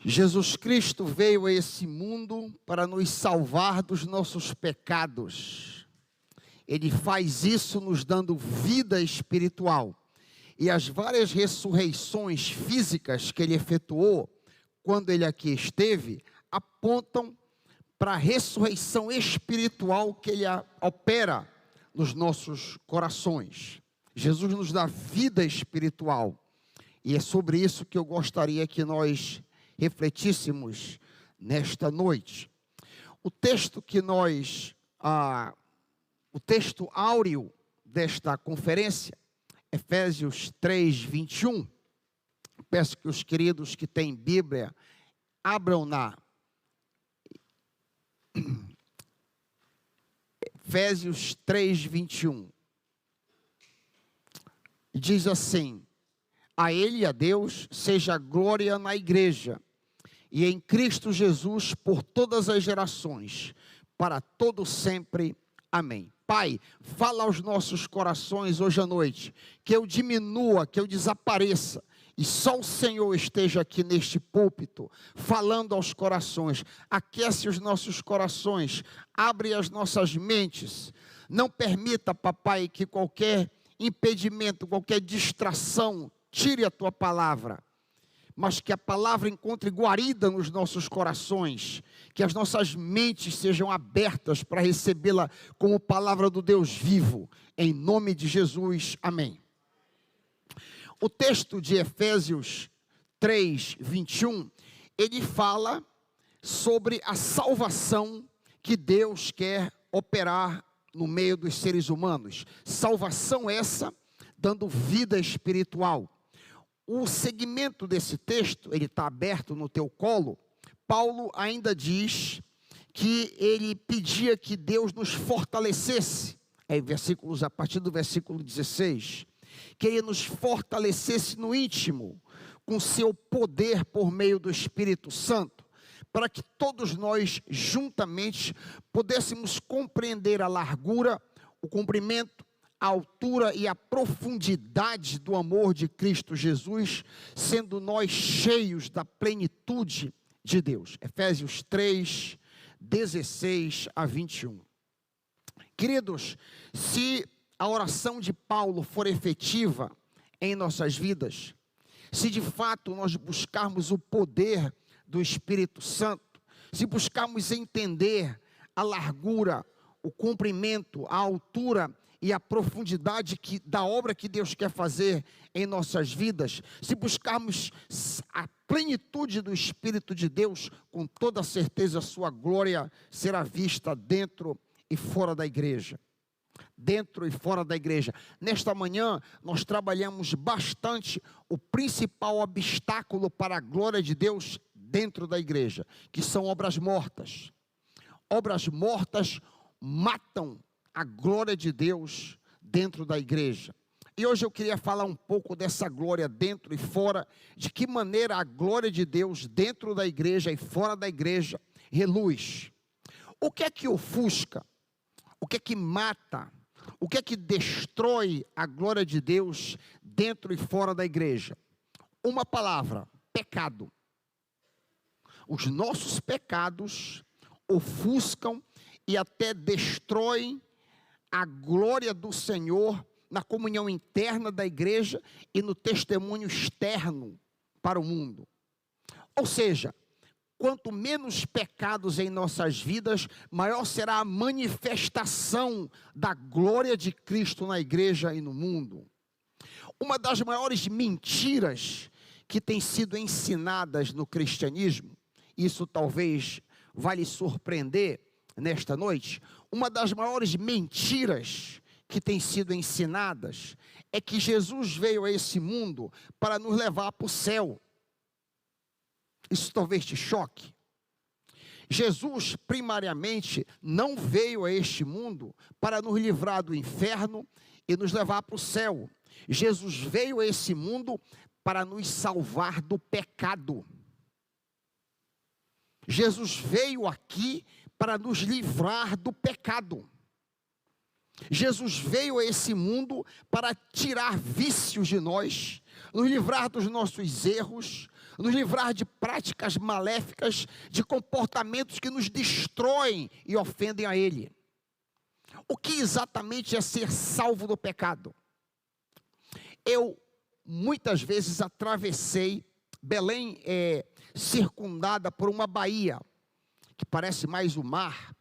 Jesus Cristo veio a esse mundo para nos salvar dos nossos pecados. Ele faz isso nos dando vida espiritual. E as várias ressurreições físicas que ele efetuou, quando ele aqui esteve, apontam para a ressurreição espiritual que ele opera nos nossos corações. Jesus nos dá vida espiritual. E é sobre isso que eu gostaria que nós refletíssemos nesta noite. O texto o texto áureo desta conferência, Efésios 3, 21. Peço que os queridos que têm Bíblia abram na Efésios 3, 21. E diz assim: a Ele, a Deus, seja glória na igreja e em Cristo Jesus por todas as gerações, para todo sempre. Amém. Pai, fala aos nossos corações hoje à noite, que eu diminua, que eu desapareça, e só o Senhor esteja aqui neste púlpito, falando aos corações. Aquece os nossos corações, abre as nossas mentes. Não permita, papai, que qualquer impedimento, qualquer distração tire a tua palavra, mas que a palavra encontre guarida nos nossos corações, que as nossas mentes sejam abertas para recebê-la como palavra do Deus vivo, em nome de Jesus, amém. O texto de Efésios 3, 21, ele fala sobre a salvação que Deus quer operar no meio dos seres humanos. Salvação essa, dando vida espiritual. O segmento desse texto, ele está aberto no teu colo. Paulo ainda diz que ele pedia que Deus nos fortalecesse, a partir do versículo 16, que ele nos fortalecesse no íntimo, com seu poder por meio do Espírito Santo, para que todos nós juntamente pudéssemos compreender a largura, o comprimento, a altura e a profundidade do amor de Cristo Jesus, sendo nós cheios da plenitude de Deus. Efésios 3, 16 a 21. Queridos, se a oração de Paulo for efetiva em nossas vidas, se de fato nós buscarmos o poder do Espírito Santo, se buscarmos entender a largura, o comprimento, a altura e a profundidade da obra que Deus quer fazer em nossas vidas, se buscarmos a plenitude do Espírito de Deus, com toda certeza a sua glória será vista dentro e fora da igreja. Dentro e fora da igreja. Nesta manhã nós trabalhamos bastante o principal obstáculo para a glória de Deus dentro da igreja, que são obras mortas. Obras mortas matam a glória de Deus dentro da igreja. E hoje eu queria falar um pouco dessa glória dentro e fora, de que maneira a glória de Deus dentro da igreja e fora da igreja reluz. O que é que ofusca? O que é que mata? O que é que destrói a glória de Deus dentro e fora da igreja? Uma palavra: pecado. Os nossos pecados ofuscam e até destroem a glória do Senhor na comunhão interna da igreja e no testemunho externo para o mundo. Ou seja, quanto menos pecados em nossas vidas, maior será a manifestação da glória de Cristo na igreja e no mundo. Uma das maiores mentiras que tem sido ensinadas no cristianismo, isso talvez vai lhe surpreender nesta noite, uma das maiores mentiras que tem sido ensinadas é que Jesus veio a esse mundo para nos levar para o céu. Isso talvez te choque. Jesus, primariamente, não veio a este mundo para nos livrar do inferno e nos levar para o céu. Jesus veio a esse mundo para nos salvar do pecado. Jesus veio aqui para nos livrar do pecado. Jesus veio a esse mundo para tirar vícios de nós, nos livrar dos nossos erros, nos livrar de práticas maléficas, de comportamentos que nos destroem e ofendem a Ele. O que exatamente é ser salvo do pecado? Eu, muitas vezes, atravessei, Belém é circundada por uma baía, que parece mais o mar.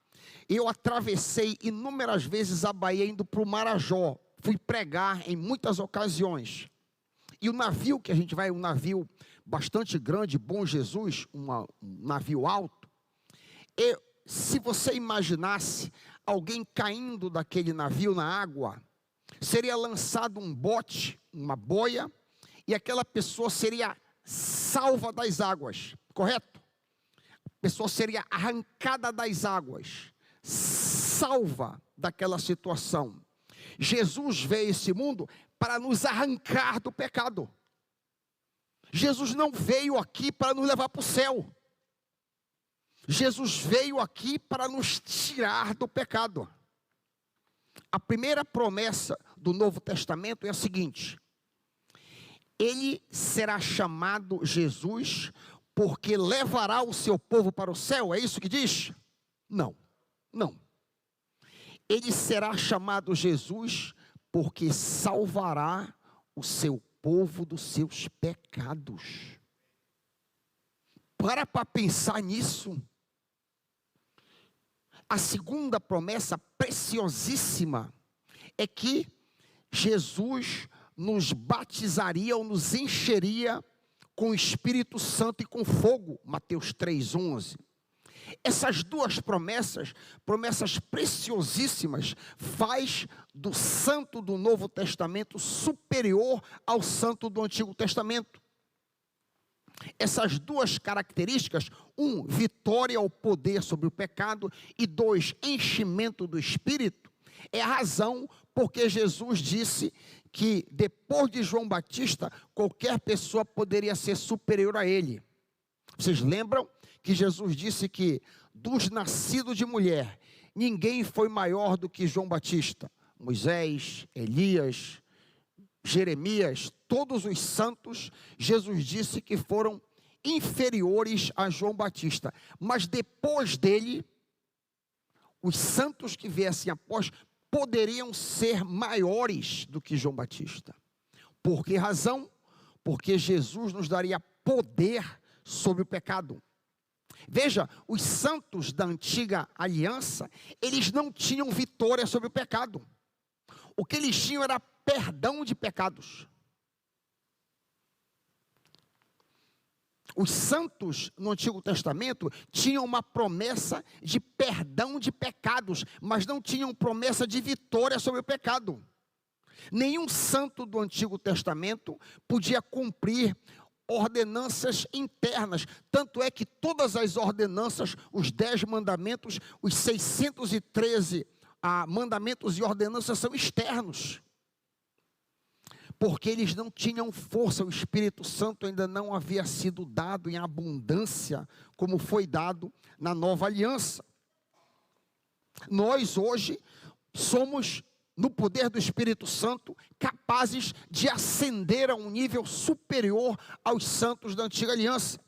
Eu atravessei inúmeras vezes a baía indo para o Marajó, fui pregar em muitas ocasiões. E o navio que a gente vai, um navio bastante grande, Bom Jesus, um navio alto. E se você imaginasse alguém caindo daquele navio na água, seria lançado um bote, uma boia, e aquela pessoa seria salva das águas, correto? A pessoa seria arrancada das águas, salva daquela situação. Jesus veio a esse mundo para nos arrancar do pecado. Jesus não veio aqui para nos levar para o céu. Jesus veio aqui para nos tirar do pecado. A primeira promessa do Novo Testamento é a seguinte: Ele será chamado Jesus porque levará o seu povo para o céu. É isso que diz? Não, não. Ele será chamado Jesus porque salvará o seu povo dos seus pecados. Para pensar nisso. A segunda promessa preciosíssima é que Jesus nos batizaria ou nos encheria com o Espírito Santo e com fogo, Mateus 3,11. Essas duas promessas preciosíssimas, faz do santo do Novo Testamento superior ao santo do Antigo Testamento. Essas duas características, vitória ao poder sobre o pecado, e 2, enchimento do Espírito, é a razão porque Jesus disse que depois de João Batista, qualquer pessoa poderia ser superior a ele. Vocês lembram que Jesus disse que dos nascidos de mulher, ninguém foi maior do que João Batista? Moisés, Elias, Jeremias, todos os santos, Jesus disse que foram inferiores a João Batista. Mas depois dele, os santos que viessem após poderiam ser maiores do que João Batista. Por que razão? Porque Jesus nos daria poder sobre o pecado. Veja, os santos da antiga aliança, eles não tinham vitória sobre o pecado. O que eles tinham era perdão de pecados. Os santos no Antigo Testamento tinham uma promessa de perdão de pecados, mas não tinham promessa de vitória sobre o pecado. Nenhum santo do Antigo Testamento podia cumprir ordenanças internas, tanto é que todas as ordenanças, os 10 mandamentos, os 613 mandamentos e ordenanças são externos, porque eles não tinham força. O Espírito Santo ainda não havia sido dado em abundância, como foi dado na nova aliança. Nós hoje somos, no poder do Espírito Santo, capazes de ascender a um nível superior aos santos da antiga aliança.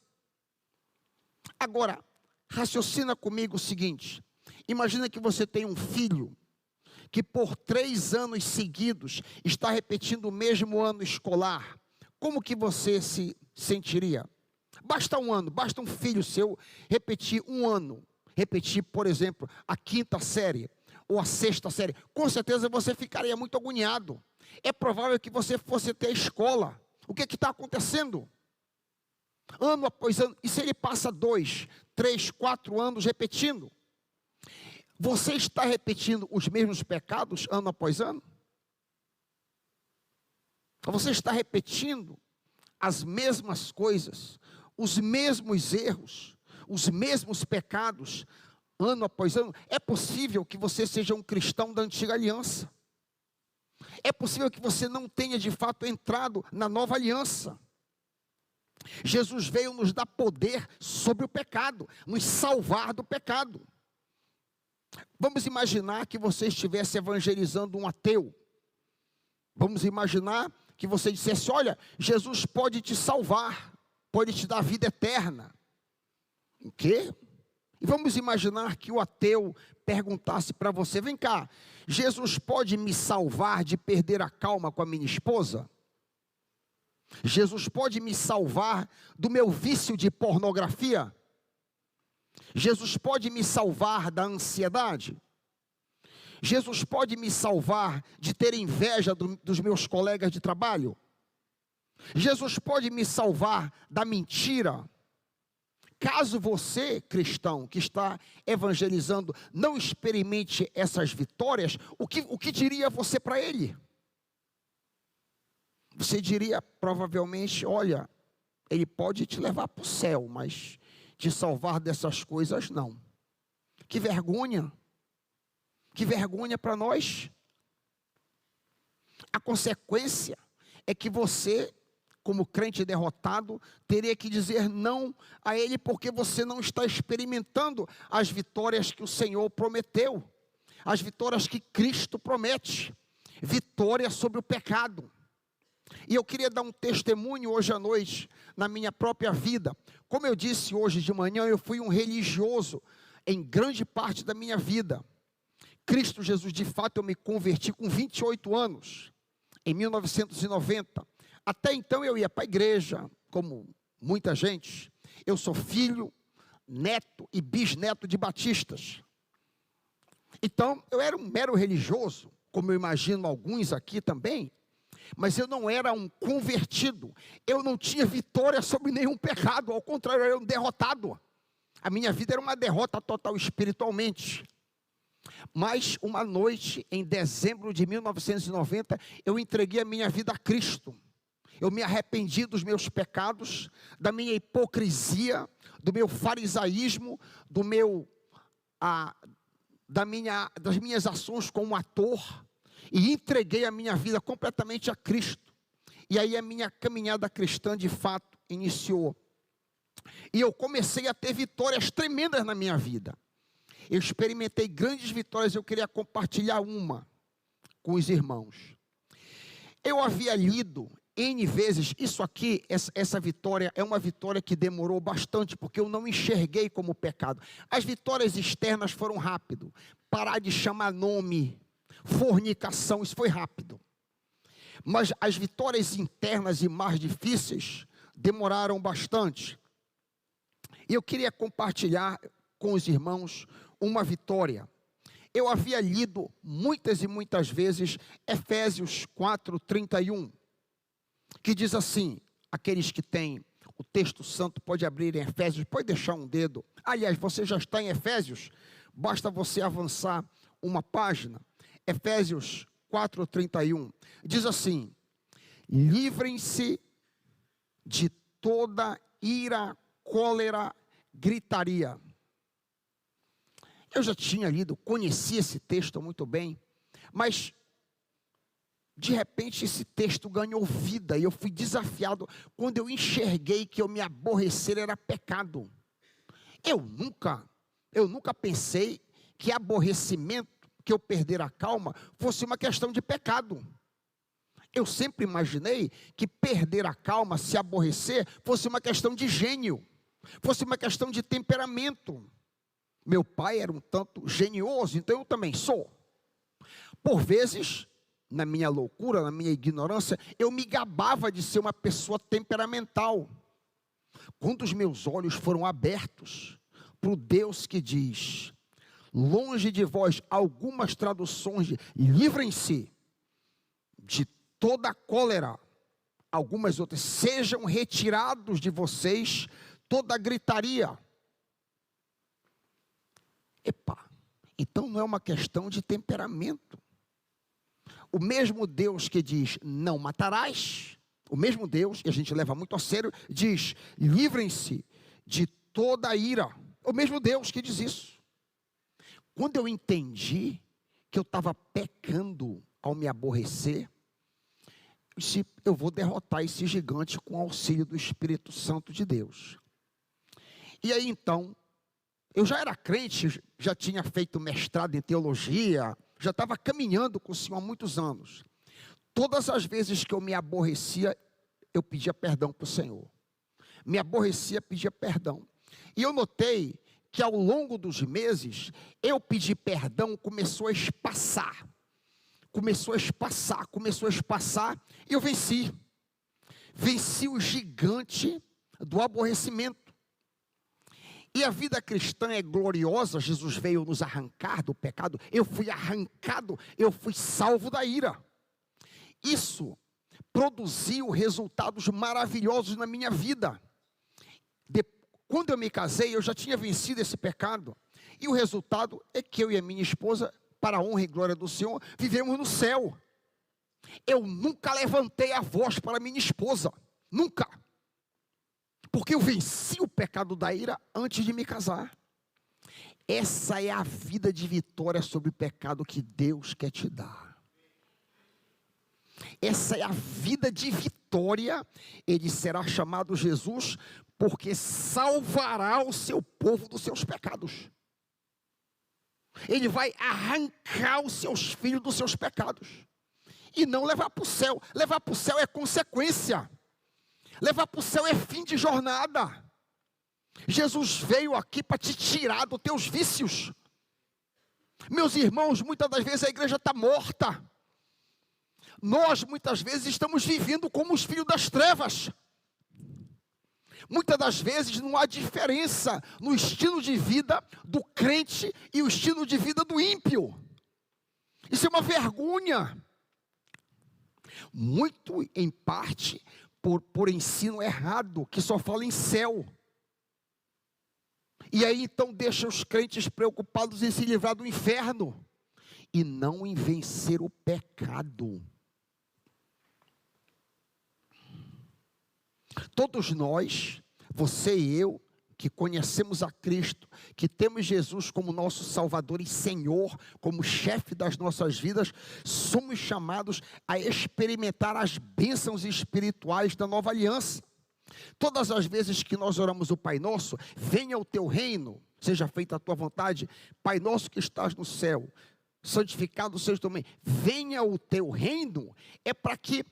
Agora, raciocina comigo o seguinte: imagina que você tem um filho que por 3 anos seguidos está repetindo o mesmo ano escolar. Como que você se sentiria? Basta um ano, basta um filho seu repetir um ano, repetir, por exemplo, a 5ª série ou a 6ª série, com certeza você ficaria muito agoniado. É provável que você fosse ter a escola. O que está acontecendo? Ano após ano. E se ele passa 2, 3, 4 anos repetindo? Você está repetindo os mesmos pecados ano após ano? Você está repetindo as mesmas coisas, os mesmos erros, os mesmos pecados ano após ano? É possível que você seja um cristão da antiga aliança. É possível que você não tenha de fato entrado na nova aliança. Jesus veio nos dar poder sobre o pecado, nos salvar do pecado. Vamos imaginar que você estivesse evangelizando um ateu. Vamos imaginar que você dissesse: olha, Jesus pode te salvar. pode te dar vida eterna. O quê? E vamos imaginar que o ateu perguntasse para você: vem cá, Jesus pode me salvar de perder a calma com a minha esposa? Jesus pode me salvar do meu vício de pornografia? Jesus pode me salvar da ansiedade? Jesus pode me salvar de ter inveja dos meus colegas de trabalho? Jesus pode me salvar da mentira? Caso você, cristão, que está evangelizando, não experimente essas vitórias, o que diria você para ele? Você diria provavelmente: olha, ele pode te levar para o céu, mas te salvar dessas coisas não. Que vergonha! Que vergonha para nós. A consequência é que você, como crente derrotado, teria que dizer não a ele, porque você não está experimentando as vitórias que o Senhor prometeu, as vitórias que Cristo promete, vitória sobre o pecado. E eu queria dar um testemunho hoje à noite, na minha própria vida. Como eu disse hoje de manhã, eu fui um religioso em grande parte da minha vida. Cristo Jesus, de fato, eu me converti com 28 anos, em 1990. Até então eu ia para a igreja, como muita gente. Eu sou filho, neto e bisneto de batistas. Então, eu era um mero religioso, como eu imagino alguns aqui também, mas eu não era um convertido. Eu não tinha vitória sobre nenhum pecado, ao contrário, eu era um derrotado. A minha vida era uma derrota total espiritualmente. Mas uma noite, em dezembro de 1990, eu entreguei a minha vida a Cristo. Eu me arrependi dos meus pecados, da minha hipocrisia, do meu farisaísmo, das minhas ações como ator, e entreguei a minha vida completamente a Cristo. E aí a minha caminhada cristã de fato iniciou. E eu comecei a ter vitórias tremendas na minha vida. Eu experimentei grandes vitórias, eu queria compartilhar uma com os irmãos. Eu havia lido N vezes, isso aqui, essa vitória é uma vitória que demorou bastante, porque eu não enxerguei como pecado. As vitórias externas foram rápido. Parar de chamar nome, fornicação, isso foi rápido. Mas as vitórias internas e mais difíceis demoraram bastante. E eu queria compartilhar com os irmãos uma vitória. Eu havia lido muitas e muitas vezes Efésios 4:31, que diz assim, aqueles que têm o texto santo pode abrir em Efésios, pode deixar um dedo. Aliás, você já está em Efésios, basta você avançar uma página. Efésios 4:31, diz assim: livrem-se de toda ira, cólera, gritaria. Eu já tinha lido, conhecia esse texto muito bem, mas de repente esse texto ganhou vida, e eu fui desafiado, quando eu enxerguei que eu me aborrecer era pecado. Eu nunca pensei que aborrecimento, que eu perder a calma, fosse uma questão de pecado. Eu sempre imaginei que perder a calma, se aborrecer, fosse uma questão de gênio, fosse uma questão de temperamento. Meu pai era um tanto genioso, então eu também sou. Por vezes, na minha loucura, na minha ignorância, eu me gabava de ser uma pessoa temperamental. Quando os meus olhos foram abertos para o Deus que diz, longe de vós, algumas traduções de livrem-se de toda cólera, algumas outras, sejam retirados de vocês toda gritaria. Epa, então não é uma questão de temperamento. O mesmo Deus que diz, não matarás, o mesmo Deus, e a gente leva muito a sério, diz, livrem-se de toda a ira. O mesmo Deus que diz isso. Quando eu entendi que eu estava pecando ao me aborrecer, eu disse, eu vou derrotar esse gigante com o auxílio do Espírito Santo de Deus. E aí então, eu já era crente, já tinha feito mestrado em teologia, já estava caminhando com o Senhor há muitos anos. Todas as vezes que eu me aborrecia, eu pedia perdão para o Senhor. me aborrecia pedir perdão. E eu notei que ao longo dos meses, eu pedir perdão começou a espaçar. Começou a espaçar, e eu venci. Venci o gigante do aborrecimento. E a vida cristã é gloriosa. Jesus veio nos arrancar do pecado. Eu fui arrancado, eu fui salvo da ira. Isso produziu resultados maravilhosos na minha vida. Quando eu me casei, eu já tinha vencido esse pecado. E o resultado é que eu e a minha esposa, para a honra e glória do Senhor, vivemos no céu. Eu nunca levantei a voz para minha esposa. Nunca. Porque eu venci o pecado da ira antes de me casar. Essa é a vida de vitória sobre o pecado que Deus quer te dar. Essa é a vida de vitória. Ele será chamado Jesus, porque salvará o seu povo dos seus pecados. Ele vai arrancar os seus filhos dos seus pecados. E não levar para o céu. Levar para o céu é consequência. Levar para o céu é fim de jornada. Jesus veio aqui para te tirar dos teus vícios. Meus irmãos, muitas das vezes a igreja está morta. Nós muitas vezes estamos vivendo como os filhos das trevas. Muitas das vezes não há diferença no estilo de vida do crente e o estilo de vida do ímpio. Isso é uma vergonha. Muito em parte por ensino errado, que só fala em céu. E aí então deixa os crentes preocupados em se livrar do inferno e não em vencer o pecado. Todos nós, você e eu, que conhecemos a Cristo, que temos Jesus como nosso Salvador e Senhor, como chefe das nossas vidas, somos chamados a experimentar as bênçãos espirituais da nova aliança. Todas as vezes que nós oramos o Pai Nosso, venha o teu reino, seja feita a tua vontade, Pai Nosso que estás no céu, santificado seja o teu nome, venha o teu reino, é para que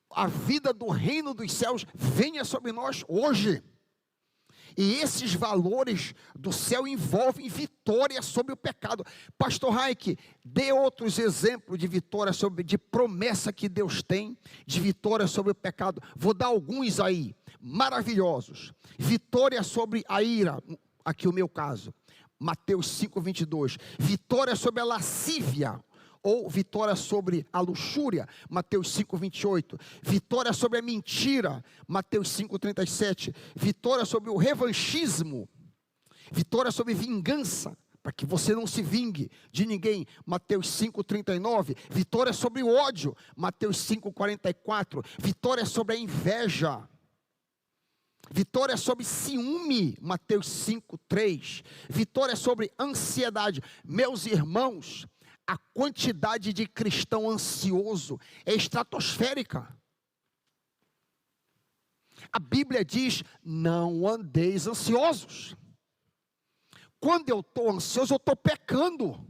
a vida do reino dos céus venha sobre nós hoje. E esses valores do céu envolvem vitória sobre o pecado. Pastor Raik, dê outros exemplos de vitória de promessa que Deus tem, de vitória sobre o pecado. Vou dar alguns aí, maravilhosos. Vitória sobre a ira, aqui o meu caso, Mateus 5:22. Vitória sobre a lascívia, ou vitória sobre a luxúria, Mateus 5:28, vitória sobre a mentira, Mateus 5:37, vitória sobre o revanchismo, vitória sobre vingança, para que você não se vingue de ninguém, Mateus 5:39, vitória sobre o ódio, Mateus 5:44, vitória sobre a inveja, vitória sobre ciúme, Mateus 5:3, vitória sobre ansiedade. Meus irmãos, a quantidade de cristão ansioso é estratosférica. A Bíblia diz, não andeis ansiosos. Quando eu estou ansioso, eu estou pecando.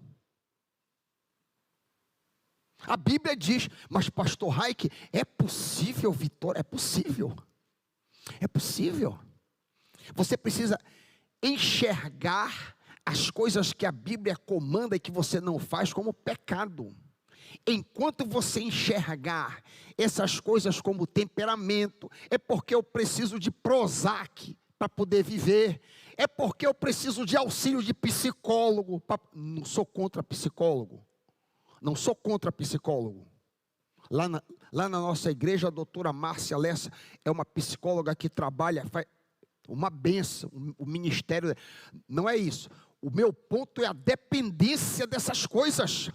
A Bíblia diz, mas pastor Raik, é possível vitória? É possível. É possível. Você precisa enxergar as coisas que a Bíblia comanda e que você não faz como pecado. Enquanto você enxergar essas coisas como temperamento, é porque eu preciso de Prozac para poder viver, é porque eu preciso de auxílio de psicólogo. Não sou contra psicólogo, não sou contra psicólogo. Lá na nossa igreja, a doutora Márcia Lessa é uma psicóloga que trabalha, faz uma bênção, o ministério, não é isso. O meu ponto é a dependência dessas coisas.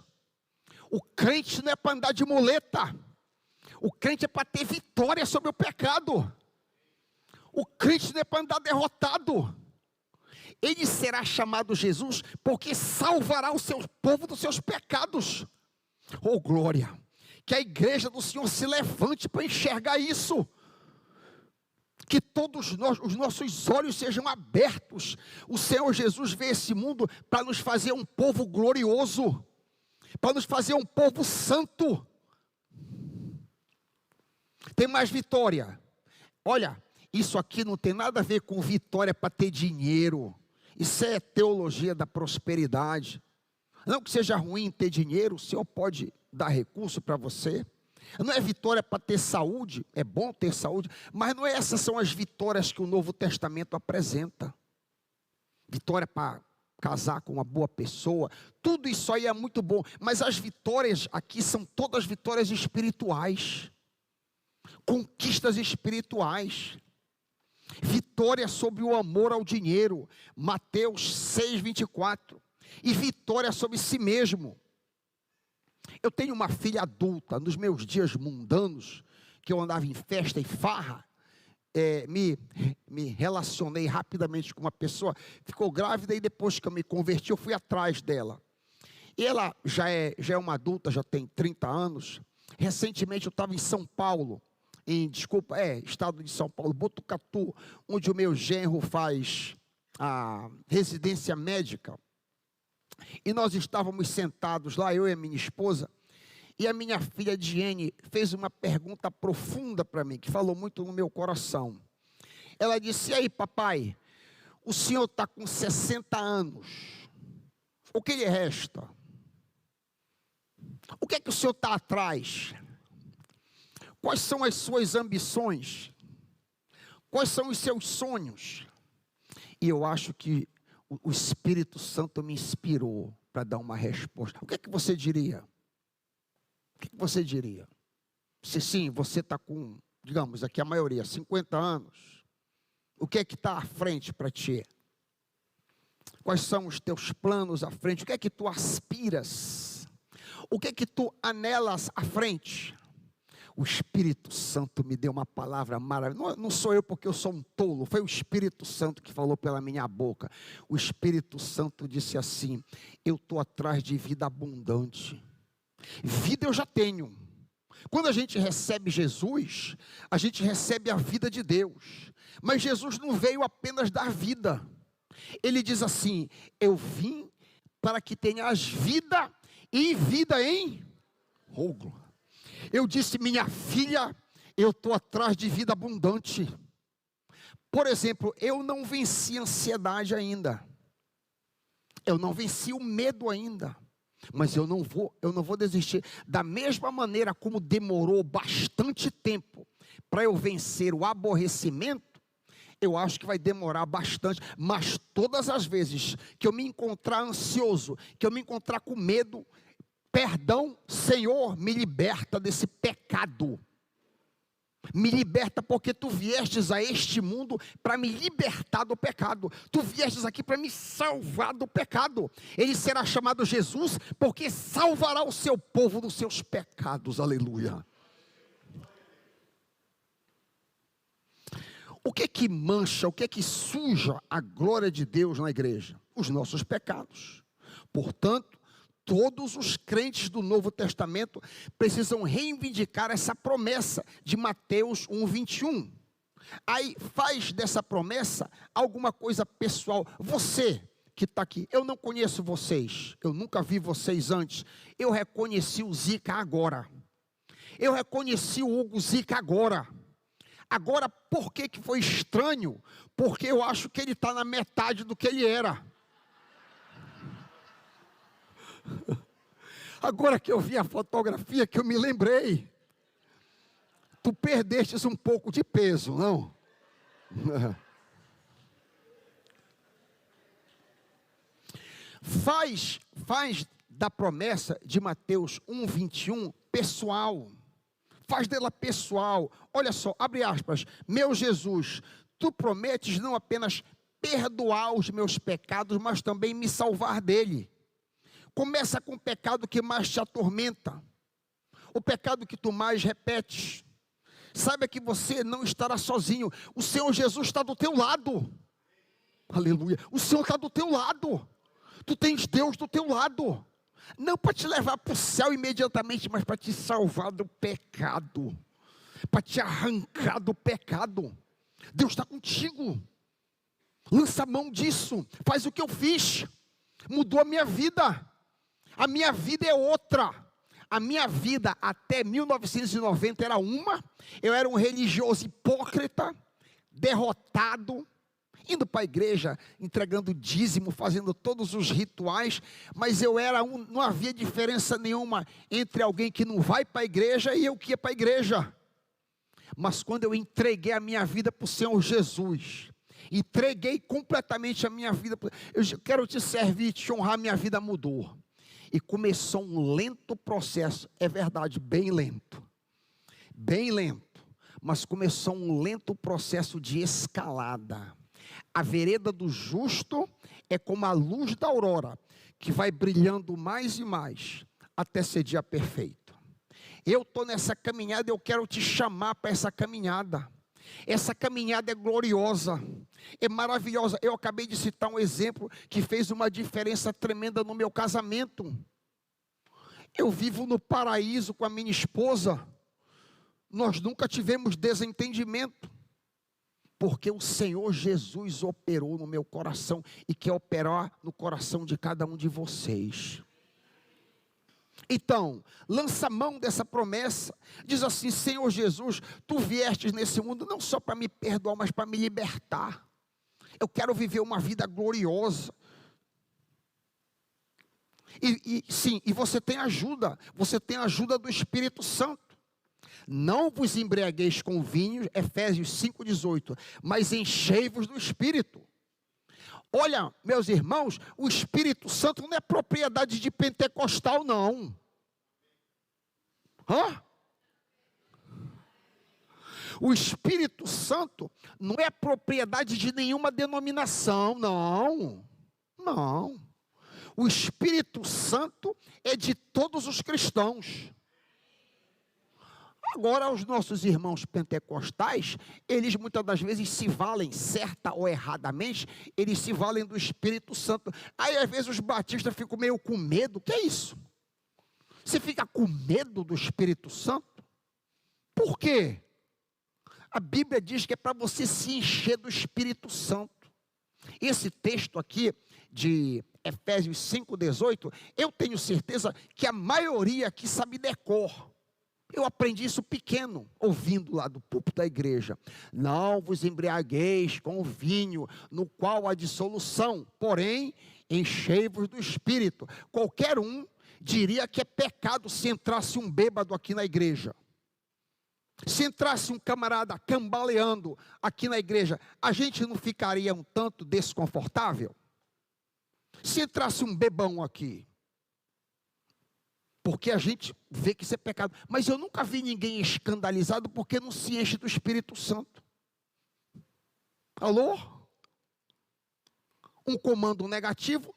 O crente não é para andar de muleta. O crente é para ter vitória sobre o pecado. O crente não é para andar derrotado. Ele será chamado Jesus porque salvará o seu povo dos seus pecados. Oh glória! Que a igreja do Senhor se levante para enxergar isso. Que todos nós, os nossos olhos sejam abertos. O Senhor Jesus veio a esse mundo para nos fazer um povo glorioso, para nos fazer um povo santo. Tem mais vitória. Olha, Isso aqui não tem nada a ver com vitória para ter dinheiro. Isso é teologia da prosperidade. Não que seja ruim ter dinheiro, o Senhor pode dar recurso para você. Não é vitória para ter saúde, é bom ter saúde, mas não é essas são as vitórias que o Novo Testamento apresenta. Vitória para casar com uma boa pessoa, tudo isso aí é muito bom, mas as vitórias aqui são todas vitórias espirituais, conquistas espirituais, vitória sobre o amor ao dinheiro, Mateus 6:24, e vitória sobre si mesmo. Eu tenho uma filha adulta, nos meus dias mundanos, que eu andava em festa e farra, me relacionei rapidamente com uma pessoa, ficou grávida e depois que eu me converti, eu fui atrás dela. E ela já é uma adulta, já tem 30 anos. Recentemente eu estava em São Paulo, estado de São Paulo, Botucatu, onde o meu genro faz a residência médica. E nós estávamos sentados lá, eu e a minha esposa, e a minha filha Diene fez uma pergunta profunda para mim, que falou muito no meu coração. Ela disse: e aí, papai, o senhor está com 60 anos, o que lhe resta? O que é que o senhor está atrás? Quais são as suas ambições? Quais são os seus sonhos? E eu acho que o Espírito Santo me inspirou para dar uma resposta. O que é que você diria? O que você diria? Se sim, você está com, digamos, aqui a maioria, 50 anos. O que é que está à frente para ti? Quais são os teus planos à frente? O que é que tu aspiras? O que é que tu anelas à frente? O Espírito Santo me deu uma palavra maravilhosa. Não sou eu porque eu sou um tolo. Foi o Espírito Santo que falou pela minha boca. O Espírito Santo disse assim: eu estou atrás de vida abundante. Vida eu já tenho. Quando a gente recebe Jesus, a gente recebe a vida de Deus. Mas Jesus não veio apenas dar vida. Ele diz assim: eu vim para que tenhas vida e vida em rolo. Eu disse: minha filha, eu estou atrás de vida abundante. Por exemplo, eu não venci a ansiedade ainda. Eu não venci o medo ainda. Mas eu não vou desistir. Da mesma maneira como demorou bastante tempo para eu vencer o aborrecimento, eu acho que vai demorar bastante. Mas todas as vezes que eu me encontrar ansioso, que eu me encontrar com medo, perdão, Senhor, me liberta desse pecado. Me liberta porque tu viestes a este mundo para me libertar do pecado. Tu viestes aqui para me salvar do pecado. Ele será chamado Jesus porque salvará o seu povo dos seus pecados. Aleluia. O que é que mancha, o que é que suja a glória de Deus na igreja? Os nossos pecados. Portanto, todos os crentes do Novo Testamento precisam reivindicar essa promessa de Mateus 1:21. Aí faz dessa promessa alguma coisa pessoal. Você que está aqui, eu não conheço vocês, eu nunca vi vocês antes. Eu reconheci o Zica agora. Eu reconheci o Hugo Zica agora. Agora, por que foi estranho? Porque eu acho que ele está na metade do que ele era. Agora que eu vi a fotografia, que eu me lembrei. Tu perdestes um pouco de peso, não? Faz da promessa de Mateus 1:21 pessoal. Faz dela pessoal. Olha só, abre aspas. Meu Jesus, tu prometes não apenas perdoar os meus pecados, mas também me salvar dele. Começa com o pecado que mais te atormenta, o pecado que tu mais repetes. Saiba que você não estará sozinho. O Senhor Jesus está do teu lado. Aleluia. O Senhor está do teu lado. Tu tens Deus do teu lado. Não para te levar para o céu imediatamente, mas para te salvar do pecado. Para te arrancar do pecado. Deus está contigo. Lança a mão disso. Faz o que eu fiz. Mudou a minha vida. A minha vida é outra. A minha vida até 1990 era uma. Eu era um religioso hipócrita, derrotado, indo para a igreja, entregando dízimo, fazendo todos os rituais, mas eu era não havia diferença nenhuma entre alguém que não vai para a igreja e eu que ia para a igreja. Mas quando eu entreguei a minha vida para o Senhor Jesus, entreguei completamente a minha vida, eu quero te servir, te honrar, minha vida mudou. E começou um lento processo, é verdade, bem lento, mas começou um lento processo de escalada. A vereda do justo é como a luz da aurora, que vai brilhando mais e mais, até ser dia perfeito. Eu estou nessa caminhada, eu quero te chamar para essa caminhada. Essa caminhada é gloriosa, é maravilhosa. Eu acabei de citar um exemplo que fez uma diferença tremenda no meu casamento. Eu vivo no paraíso com a minha esposa. Nós nunca tivemos desentendimento, porque o Senhor Jesus operou no meu coração e quer operar no coração de cada um de vocês. Então, lança mão dessa promessa, diz assim: Senhor Jesus, tu viestes nesse mundo não só para me perdoar, mas para me libertar. Eu quero viver uma vida gloriosa. Sim, e você tem ajuda do Espírito Santo. Não vos embriagueis com vinho, Efésios 5,18, mas enchei-vos do Espírito. Olha, meus irmãos, o Espírito Santo não é propriedade de pentecostal, não. O Espírito Santo não é propriedade de nenhuma denominação, não. O Espírito Santo é de todos os cristãos. Agora, os nossos irmãos pentecostais, eles muitas das vezes se valem, certa ou erradamente, eles se valem do Espírito Santo. Aí, às vezes, os batistas ficam meio com medo. Que é isso? Você fica com medo do Espírito Santo? Por quê? A Bíblia diz que é para você se encher do Espírito Santo. Esse texto aqui, de Efésios 5,18, eu tenho certeza que a maioria aqui sabe decor. Eu aprendi isso pequeno, ouvindo lá do púlpito da igreja. Não vos embriagueis com o vinho, no qual há dissolução, porém, enchei-vos do Espírito. Qualquer um diria que é pecado se entrasse um bêbado aqui na igreja. Se entrasse um camarada cambaleando aqui na igreja, a gente não ficaria um tanto desconfortável? Se entrasse um bebão aqui, porque a gente vê que isso é pecado. Mas eu nunca vi ninguém escandalizado porque não se enche do Espírito Santo. Alô? Um comando negativo,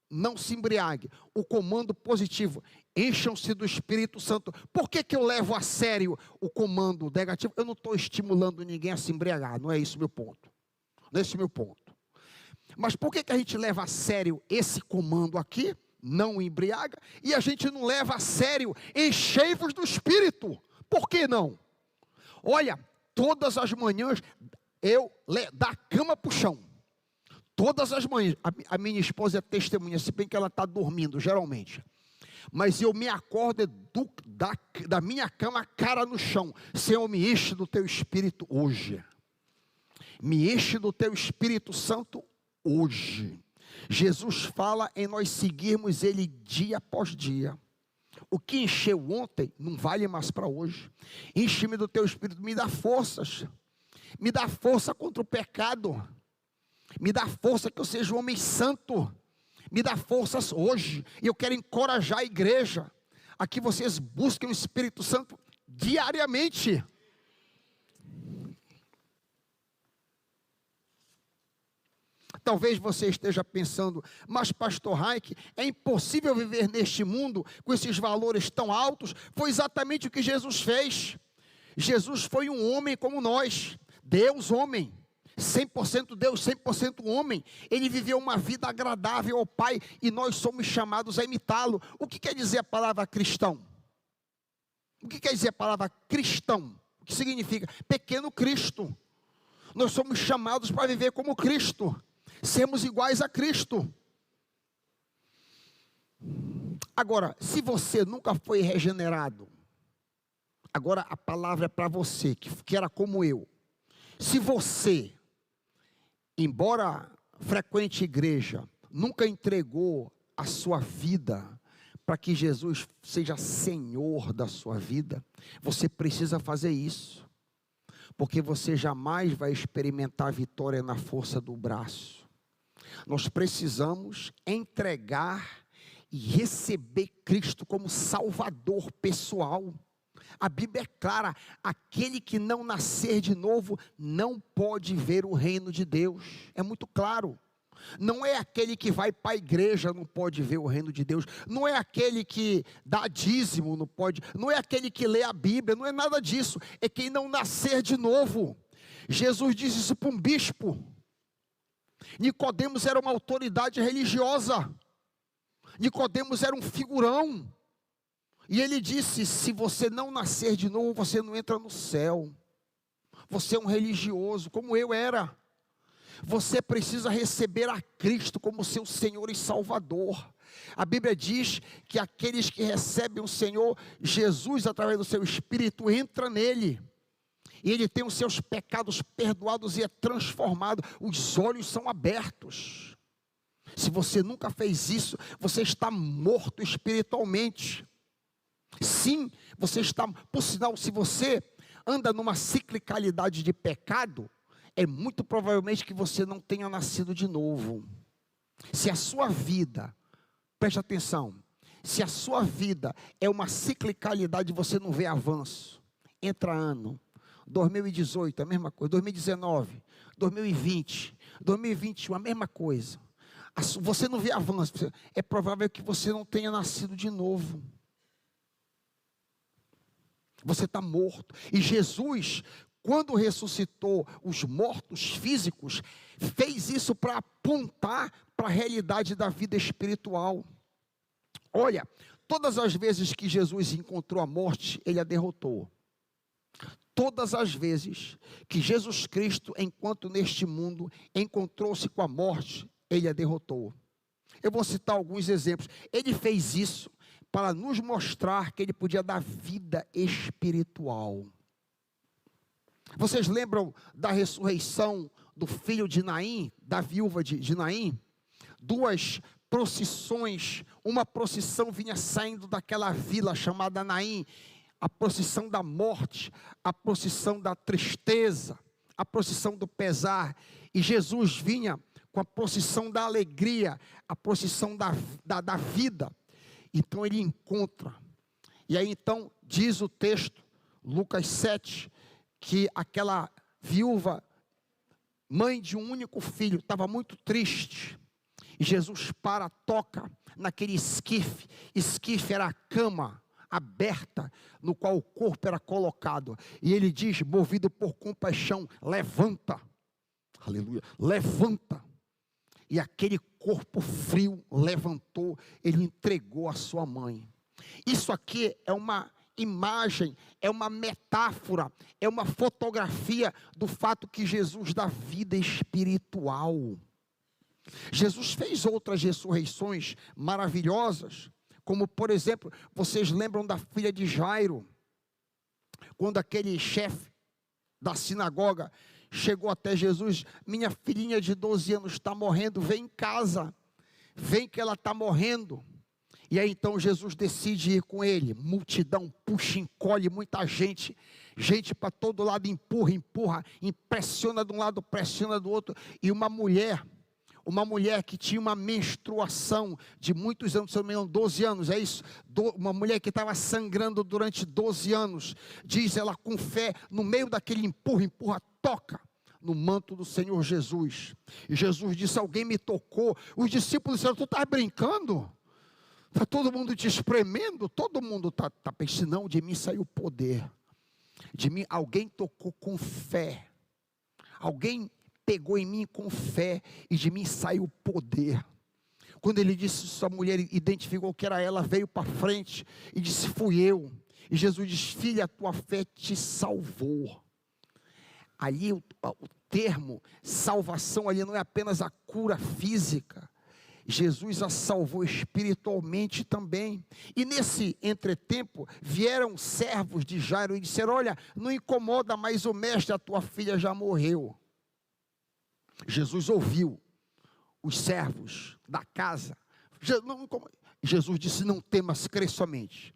não se embriague. O comando positivo, encham-se do Espírito Santo. Por que eu levo a sério o comando negativo? Eu não estou estimulando ninguém a se embriagar, não é esse o meu ponto. Não é esse o meu ponto. Mas por que a gente leva a sério esse comando aqui? Não embriaga, e a gente não leva a sério, enchei-vos do Espírito. Por que não? Olha, todas as manhãs, da cama para o chão, todas as manhãs, a minha esposa é testemunha, se bem que ela está dormindo, geralmente, mas eu me acordo da minha cama, cara no chão. Senhor, me enche do teu Espírito hoje, me enche do teu Espírito Santo hoje. Jesus fala em nós seguirmos Ele dia após dia. O que encheu ontem, não vale mais para hoje. Enche-me do teu Espírito, me dá forças. Me dá força contra o pecado. Me dá força que eu seja um homem santo. Me dá forças hoje. E eu quero encorajar a igreja a que vocês busquem o Espírito Santo diariamente. Talvez você esteja pensando, mas pastor Raik, é impossível viver neste mundo com esses valores tão altos. Foi exatamente o que Jesus fez. Jesus foi um homem como nós, Deus homem, 100% Deus, 100% homem. Ele viveu uma vida agradável ao Pai e nós somos chamados a imitá-lo. O que quer dizer a palavra cristão? O que quer dizer a palavra cristão? O que significa? Pequeno Cristo. Nós somos chamados para viver como Cristo. Sermos iguais a Cristo. Agora, se você nunca foi regenerado, agora a palavra é para você, que era como eu. Se você, embora frequente igreja, nunca entregou a sua vida para que Jesus seja Senhor da sua vida, você precisa fazer isso, porque você jamais vai experimentar vitória na força do braço. Nós precisamos entregar e receber Cristo como Salvador pessoal. A Bíblia é clara: aquele que não nascer de novo não pode ver o reino de Deus. É muito claro. Não é aquele que vai para a igreja não pode ver o reino de Deus. Não é aquele que dá dízimo não pode. Não é aquele que lê a Bíblia. Não é nada disso. É quem não nascer de novo. Jesus disse isso para um bispo. Nicodemos era uma autoridade religiosa. Nicodemos era um figurão. E ele disse: se você não nascer de novo, você não entra no céu. Você é um religioso, como eu era. Você precisa receber a Cristo como seu Senhor e Salvador. A Bíblia diz que aqueles que recebem o Senhor Jesus através do seu Espírito, entra nele. E ele tem os seus pecados perdoados e é transformado. Os olhos são abertos. Se você nunca fez isso, você está morto espiritualmente. Sim, você está, por sinal, se você anda numa ciclicalidade de pecado, é muito provavelmente que você não tenha nascido de novo. Se a sua vida, preste atenção, se a sua vida é uma ciclicalidade, você não vê avanço. Entra ano, 2018, a mesma coisa, 2019, 2020, 2021, a mesma coisa. Você não vê avanço, é provável que você não tenha nascido de novo. Você está morto. E Jesus, quando ressuscitou os mortos físicos, fez isso para apontar para a realidade da vida espiritual. Olha, todas as vezes que Jesus encontrou a morte, ele a derrotou. Todas as vezes que Jesus Cristo, enquanto neste mundo, encontrou-se com a morte, ele a derrotou. Eu vou citar alguns exemplos. Ele fez isso para nos mostrar que ele podia dar vida espiritual. Vocês lembram da ressurreição do filho de Naim, da viúva de Naim? Duas procissões, uma procissão vinha saindo daquela vila chamada Naim, a procissão da morte, a procissão da tristeza, a procissão do pesar, e Jesus vinha com a procissão da alegria, a procissão da vida. Então ele encontra, e aí então diz o texto, Lucas 7, que aquela viúva, mãe de um único filho, estava muito triste, e Jesus toca naquele esquife. Esquife era a cama aberta, no qual o corpo era colocado, e ele diz, movido por compaixão, levanta, aleluia, levanta, e aquele corpo frio levantou, ele entregou a sua mãe. Isso aqui é uma imagem, é uma metáfora, é uma fotografia do fato que Jesus dá vida espiritual. Jesus fez outras ressurreições maravilhosas, como por exemplo, vocês lembram da filha de Jairo, quando aquele chefe da sinagoga chegou até Jesus, minha filhinha de 12 anos está morrendo, vem em casa, vem que ela está morrendo. E aí então Jesus decide ir com ele, multidão, puxa, encolhe, muita gente para todo lado, empurra, impressiona de um lado, pressiona do outro, e uma mulher que tinha uma menstruação de muitos anos, se não me engano, 12 anos, é isso? Uma mulher que estava sangrando durante 12 anos, diz ela com fé, no meio daquele empurra, toca no manto do Senhor Jesus. E Jesus disse, alguém me tocou. Os discípulos disseram, tu estás brincando? Está todo mundo te espremendo? Todo mundo está pensando, não, de mim saiu poder. De mim, alguém tocou com fé. Alguém pegou em mim com fé e de mim saiu poder. Quando ele disse isso, a mulher identificou que era ela, veio para frente e disse, fui eu. E Jesus diz, filha, a tua fé te salvou. Ali o termo salvação ali não é apenas a cura física. Jesus a salvou espiritualmente também. E nesse entretempo, vieram servos de Jairo e disseram: olha, não incomoda mais o mestre, a tua filha já morreu. Jesus ouviu os servos da casa. Jesus disse: não temas, crê somente.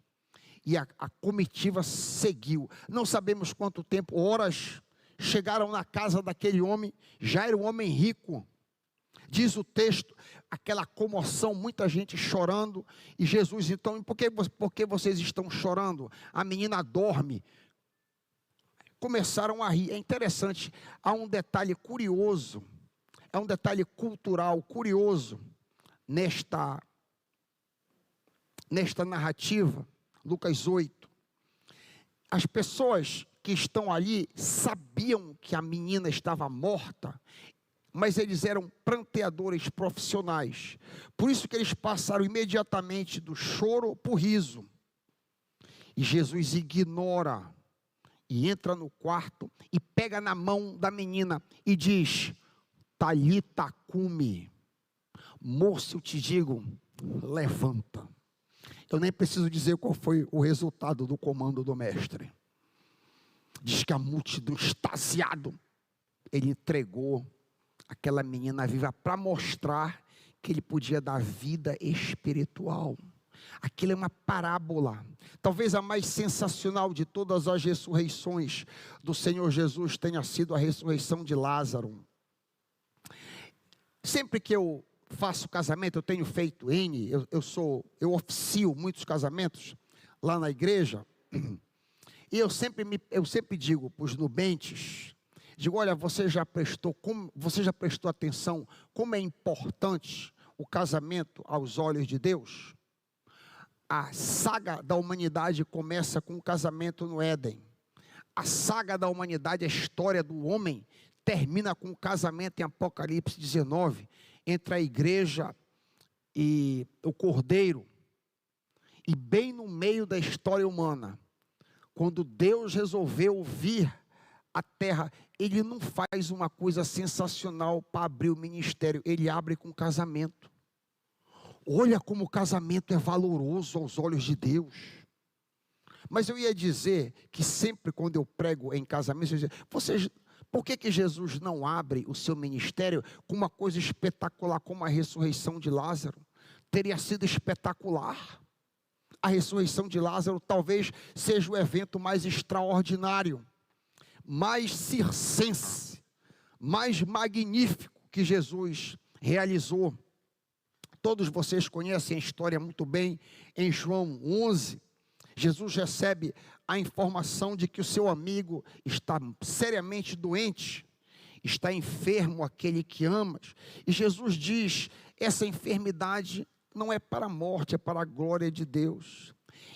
E a comitiva seguiu. Não sabemos quanto tempo, horas, chegaram na casa daquele homem. Já era um homem rico. Diz o texto, aquela comoção, muita gente chorando. E Jesus, então, por que vocês estão chorando? A menina dorme. Começaram a rir. É interessante, há um detalhe curioso, há um detalhe cultural curioso nesta narrativa. Lucas 8. As pessoas que estão ali sabiam que a menina estava morta, mas eles eram pranteadores profissionais. Por isso que eles passaram imediatamente do choro para o riso. E Jesus ignora e entra no quarto e pega na mão da menina e diz: Talita cumi, moço, eu te digo, levanta. Eu nem preciso dizer qual foi o resultado do comando do mestre. Diz que a multidão, extasiado, ele entregou aquela menina viva para mostrar que ele podia dar vida espiritual. Aquilo é uma parábola, talvez a mais sensacional de todas as ressurreições do Senhor Jesus tenha sido a ressurreição de Lázaro. Sempre que eu faço casamento, eu tenho feito eu oficio muitos casamentos lá na igreja, e eu sempre digo para os nubentes, digo: olha, você já prestou atenção como é importante o casamento aos olhos de Deus? A saga da humanidade começa com o casamento no Éden. A saga da humanidade, a história do homem, termina com o casamento em Apocalipse 19, entre a igreja e o Cordeiro. E bem no meio da história humana, quando Deus resolveu vir à terra, Ele não faz uma coisa sensacional para abrir o ministério, Ele abre com casamento. Olha como o casamento é valoroso aos olhos de Deus. Mas eu ia dizer que sempre quando eu prego em casamento, por que Jesus não abre o seu ministério com uma coisa espetacular como a ressurreição de Lázaro? Teria sido espetacular. A ressurreição de Lázaro talvez seja o evento mais extraordinário, mais circense, mais magnífico que Jesus realizou. Todos vocês conhecem a história muito bem. Em João 11, Jesus recebe a informação de que o seu amigo está seriamente doente, está enfermo, aquele que amas. E Jesus diz: essa enfermidade não é para a morte, é para a glória de Deus.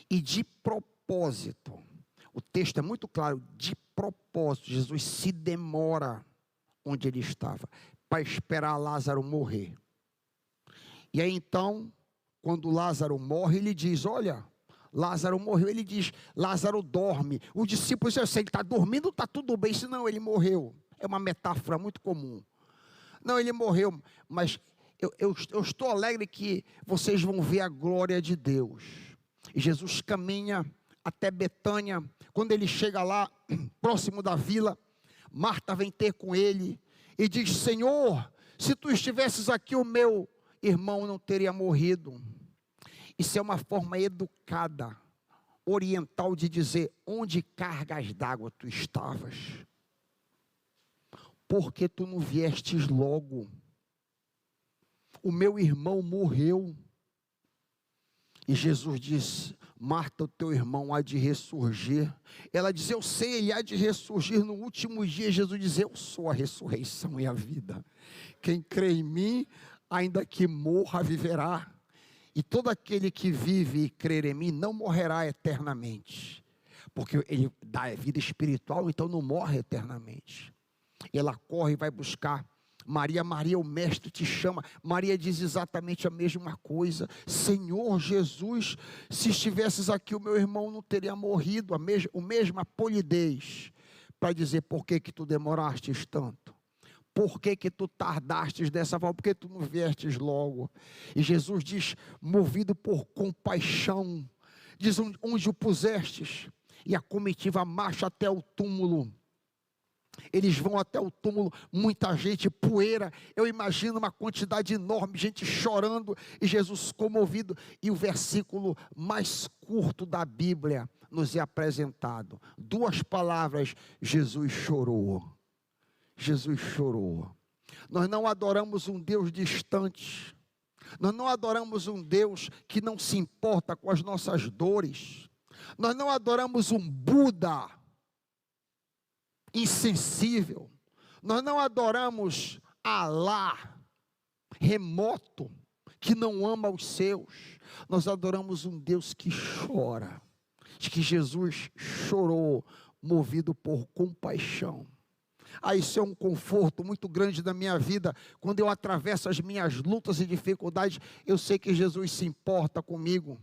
E de propósito, o texto é muito claro, de propósito, Jesus se demora onde ele estava, para esperar Lázaro morrer. E aí então, quando Lázaro morre, ele diz: olha, Lázaro morreu. Ele diz: Lázaro dorme. Os discípulos dizem: ele está dormindo, está tudo bem. Se não, ele morreu. É uma metáfora muito comum. Não, ele morreu, mas eu estou alegre que vocês vão ver a glória de Deus. E Jesus caminha até Betânia. Quando ele chega lá, próximo da vila, Marta vem ter com ele e diz: Senhor, se tu estivesses aqui, o meu irmão não teria morrido. Isso é uma forma educada, oriental, de dizer: onde cargas d'água tu estavas? Porque tu não viestes logo? O meu irmão morreu. E Jesus disse: Marta, o teu irmão há de ressurgir. Ela diz: eu sei, ele há de ressurgir no último dia. Jesus diz: eu sou a ressurreição e a vida. Quem crê em mim, ainda que morra, viverá. E todo aquele que vive e crer em mim não morrerá eternamente. Porque ele dá vida espiritual, então não morre eternamente. Ela corre e vai buscar Maria. Maria, o mestre te chama. Maria diz exatamente a mesma coisa: Senhor Jesus, se estivesses aqui, o meu irmão não teria morrido. A mesma polidez para dizer: por que tu demorastes tanto? por que que tu tardastes dessa forma? Por que tu não viestes logo? E Jesus diz, movido por compaixão, diz, onde o pusestes? E a comitiva marcha até o túmulo. Eles vão até o túmulo, muita gente, poeira, eu imagino uma quantidade enorme, gente chorando, e Jesus comovido. E o versículo mais curto da Bíblia nos é apresentado. 2 palavras, Jesus chorou. Jesus chorou. Nós não adoramos um Deus distante. Nós não adoramos um Deus que não se importa com as nossas dores. Nós não adoramos um Buda insensível. Nós não adoramos Alá remoto, que não ama os seus. Nós adoramos um Deus que chora. Diz que Jesus chorou, movido por compaixão. Isso é um conforto muito grande da minha vida. Quando eu atravesso as minhas lutas e dificuldades, eu sei que Jesus se importa comigo.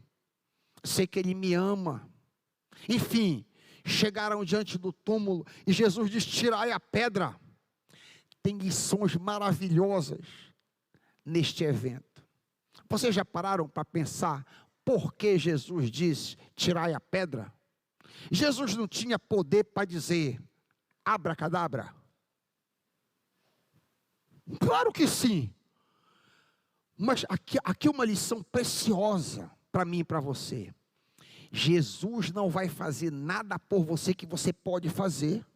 Sei que Ele me ama. Enfim, chegaram diante do túmulo e Jesus diz, tirai a pedra. Tem lições maravilhosas neste evento. Vocês já pararam para pensar por que Jesus diz, tirai a pedra? Jesus não tinha poder para dizer, abracadabra? Claro que sim. Mas aqui uma lição preciosa para mim e para você. Jesus não vai fazer nada por você que você pode fazer.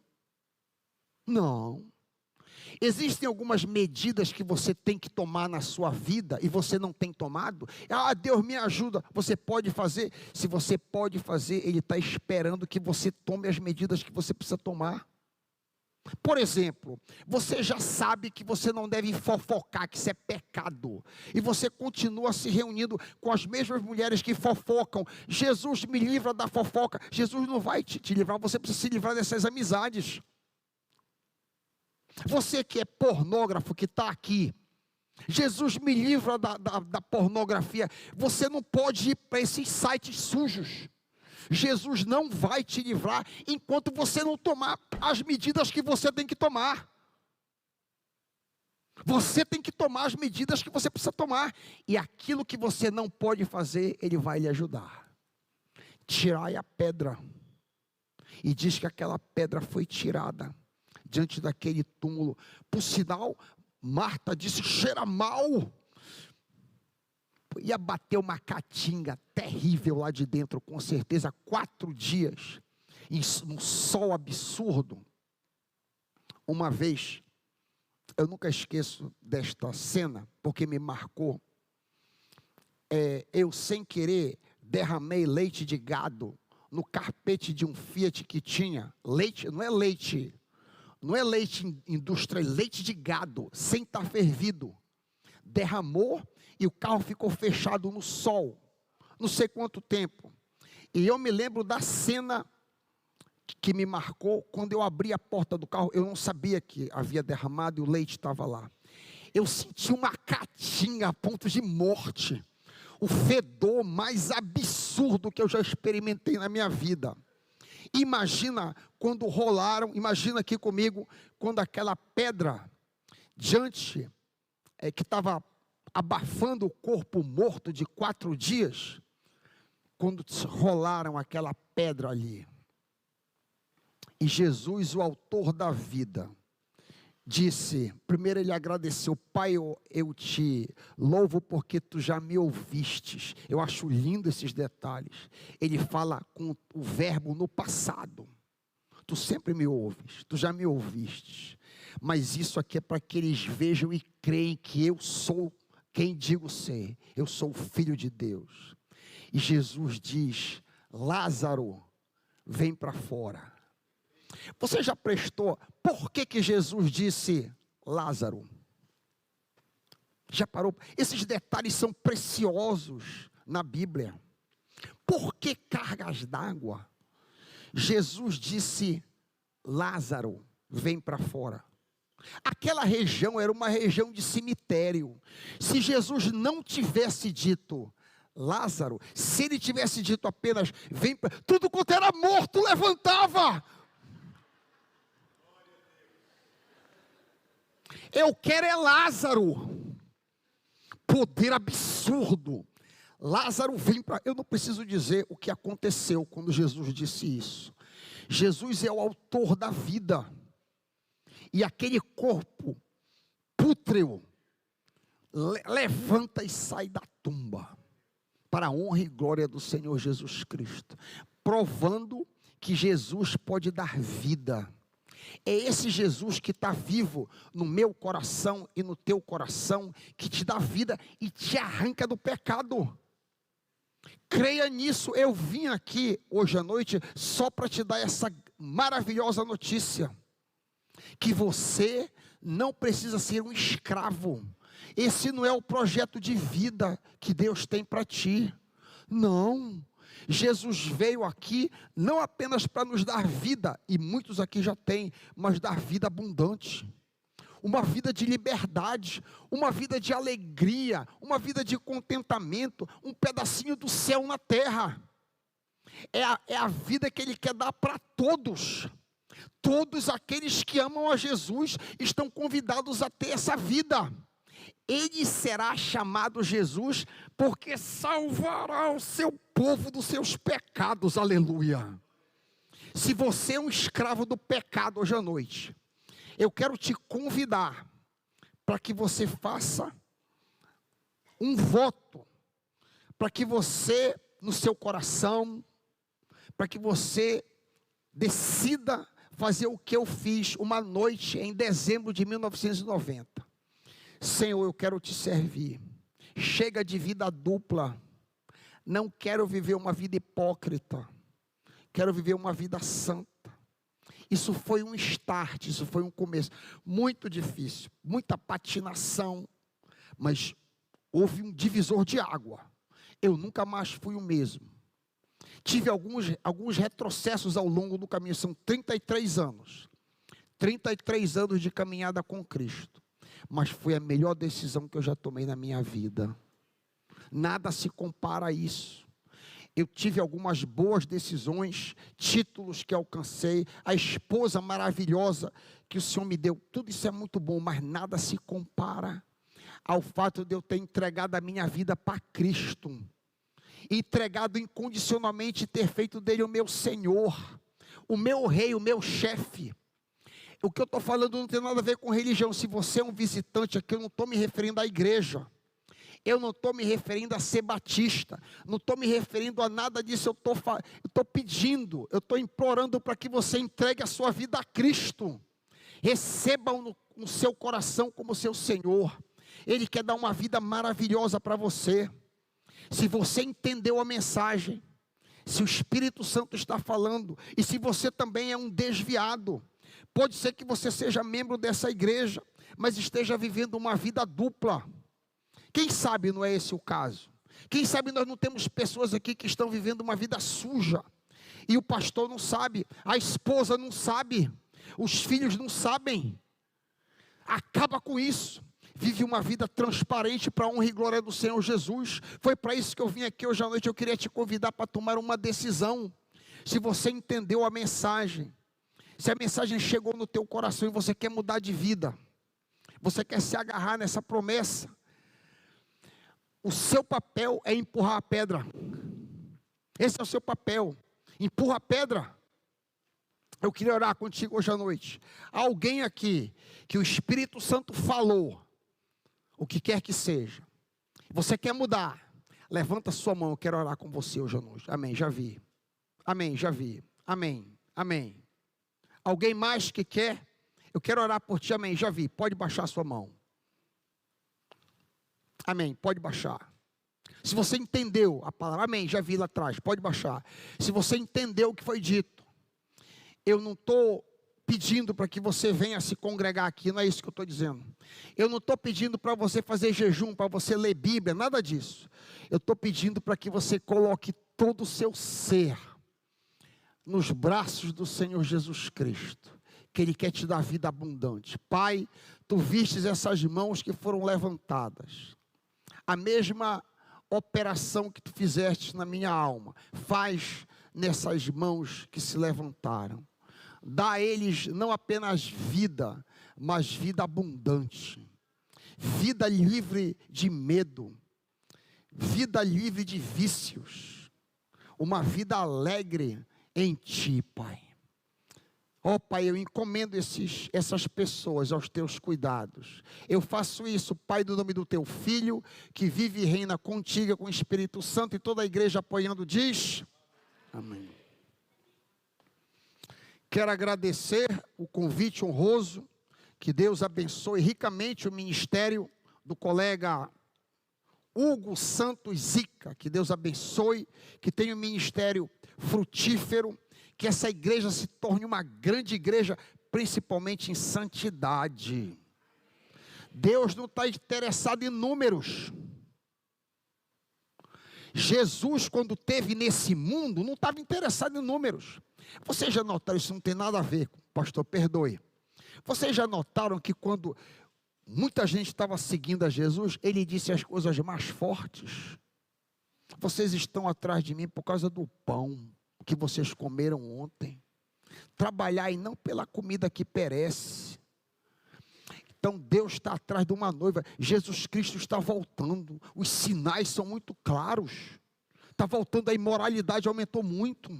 Não. Existem algumas medidas que você tem que tomar na sua vida e você não tem tomado. Deus me ajuda. Você pode fazer. Se você pode fazer, Ele está esperando que você tome as medidas que você precisa tomar. Por exemplo, você já sabe que você não deve fofocar, que isso é pecado, e você continua se reunindo com as mesmas mulheres que fofocam. Jesus me livra da fofoca. Jesus não vai te livrar, você precisa se livrar dessas amizades. Você que é pornógrafo, que está aqui, Jesus me livra da pornografia. Você não pode ir para esses sites sujos. Jesus não vai te livrar enquanto você não tomar as medidas que você tem que tomar. Você tem que tomar as medidas que você precisa tomar. E aquilo que você não pode fazer, Ele vai lhe ajudar. Tirai a pedra. E diz que aquela pedra foi tirada diante daquele túmulo. Por sinal, Marta disse, cheira mal. Ia bater uma caatinga terrível lá de dentro, com certeza, 4 dias, um sol absurdo. Uma vez, eu nunca esqueço desta cena, porque me marcou. Eu, sem querer, derramei leite de gado no carpete de um Fiat que tinha. Leite, não é leite industrial, leite de gado, sem estar fervido. Derramou e o carro ficou fechado no sol, não sei quanto tempo. E eu me lembro da cena que me marcou, quando eu abri a porta do carro, eu não sabia que havia derramado e o leite estava lá. Eu senti uma caatinga a ponto de morte, o fedor mais absurdo que eu já experimentei na minha vida. Imagina quando rolaram, imagina aqui comigo, quando aquela pedra diante, que estava abafando o corpo morto de 4 dias, quando rolaram aquela pedra ali, e Jesus, o autor da vida, disse, primeiro ele agradeceu, Pai, eu te louvo porque tu já me ouvistes. Eu acho lindo esses detalhes. Ele fala com o verbo no passado. Tu sempre me ouves, tu já me ouvistes. Mas isso aqui é para que eles vejam e creem que eu sou quem digo ser. Eu sou o Filho de Deus. E Jesus diz, Lázaro, vem para fora. Você já prestou, por que Jesus disse Lázaro? Já parou? Esses detalhes são preciosos na Bíblia. Por que cargas d'água? Jesus disse, Lázaro, vem para fora. Aquela região era uma região de cemitério. Se Jesus não tivesse dito Lázaro, se ele tivesse dito apenas, vem para... tudo quanto era morto levantava. Eu quero é Lázaro. Poder absurdo. Lázaro vem para... Eu não preciso dizer o que aconteceu quando Jesus disse isso. Jesus é o autor da vida. E aquele corpo pútreo levanta e sai da tumba. Para a honra e glória do Senhor Jesus Cristo. Provando que Jesus pode dar vida. É esse Jesus que está vivo no meu coração e no teu coração, que te dá vida e te arranca do pecado. Creia nisso. Eu vim aqui hoje à noite só para te dar essa maravilhosa notícia, que você não precisa ser um escravo. Esse não é o projeto de vida que Deus tem para ti. Não. Jesus veio aqui não apenas para nos dar vida, e muitos aqui já têm, mas dar vida abundante. Uma vida de liberdade, uma vida de alegria, uma vida de contentamento, um pedacinho do céu na terra. É a vida que Ele quer dar para todos. Todos aqueles que amam a Jesus estão convidados a ter essa vida. Ele será chamado Jesus, porque salvará o seu povo dos seus pecados, aleluia. Se você é um escravo do pecado hoje à noite, eu quero te convidar para que você faça um voto, para que você, no seu coração, para que você decida fazer o que eu fiz uma noite em dezembro de 1990. Senhor, eu quero te servir. Chega de vida dupla. Não quero viver uma vida hipócrita. Quero viver uma vida santa. Isso foi um start, isso foi um começo muito difícil, muita patinação, mas houve um divisor de água. Eu nunca mais fui o mesmo. Tive alguns retrocessos ao longo do caminho, são 33 anos. 33 anos de caminhada com Cristo. Mas foi a melhor decisão que eu já tomei na minha vida. Nada se compara a isso. Eu tive algumas boas decisões, títulos que alcancei, a esposa maravilhosa que o Senhor me deu. Tudo isso é muito bom, mas nada se compara ao fato de eu ter entregado a minha vida para Cristo. Entregado incondicionalmente e ter feito dele o meu Senhor, o meu rei, o meu chefe. O que eu estou falando não tem nada a ver com religião. Se você é um visitante aqui, eu não estou me referindo à igreja. Eu não estou me referindo a ser batista. Não estou me referindo a nada disso. Eu estou pedindo, eu estou implorando para que você entregue a sua vida a Cristo. Receba-o no seu coração como seu Senhor. Ele quer dar uma vida maravilhosa para você. Se você entendeu a mensagem, se o Espírito Santo está falando, e se você também é um desviado, pode ser que você seja membro dessa igreja, mas esteja vivendo uma vida dupla. Quem sabe não é esse o caso? Quem sabe nós não temos pessoas aqui que estão vivendo uma vida suja, e o pastor não sabe, a esposa não sabe, os filhos não sabem. Acaba com isso. Vive uma vida transparente para a honra e glória do Senhor Jesus. Foi para isso que eu vim aqui hoje à noite. Eu queria te convidar para tomar uma decisão. Se você entendeu a mensagem, se a mensagem chegou no teu coração e você quer mudar de vida, você quer se agarrar nessa promessa, o seu papel é empurrar a pedra. Esse é o seu papel. Empurra a pedra. Eu queria orar contigo hoje à noite. Alguém aqui que o Espírito Santo falou, o que quer que seja, você quer mudar, levanta sua mão, eu quero orar com você hoje à noite. Amém, já vi. Amém, já vi. Amém, amém. Alguém mais que quer? Eu quero orar por ti, amém, já vi. Pode baixar sua mão. Amém, pode baixar. Se você entendeu a palavra, amém, já vi lá atrás, pode baixar. Se você entendeu o que foi dito, eu não estou pedindo para que você venha se congregar aqui, não é isso que eu estou dizendo. Eu não estou pedindo para você fazer jejum, para você ler Bíblia, nada disso. Eu estou pedindo para que você coloque todo o seu ser nos braços do Senhor Jesus Cristo, que Ele quer te dar vida abundante. Pai, Tu vistes essas mãos que foram levantadas, a mesma operação que Tu fizeste na minha alma, faz nessas mãos que se levantaram. Dá a eles não apenas vida, mas vida abundante, vida livre de medo, vida livre de vícios, uma vida alegre em Ti, Pai. Ó Pai, eu encomendo essas pessoas aos Teus cuidados. Eu faço isso, Pai, no nome do Teu Filho, que vive e reina contigo, com o Espírito Santo, e toda a igreja apoiando diz: amém. Quero agradecer o convite honroso, que Deus abençoe ricamente o ministério do colega Hugo Santos Zica, que Deus abençoe, que tenha um ministério frutífero, que essa igreja se torne uma grande igreja, principalmente em santidade. Deus não está interessado em números. Jesus, quando esteve nesse mundo, não estava interessado em números. Vocês já notaram, isso não tem nada a ver, pastor, perdoe. Vocês já notaram que quando muita gente estava seguindo a Jesus, ele disse as coisas mais fortes: vocês estão atrás de mim por causa do pão que vocês comeram ontem. Trabalhai não pela comida que perece. Então Deus está atrás de uma noiva. Jesus Cristo está voltando. Os sinais são muito claros. Está voltando, a imoralidade aumentou muito.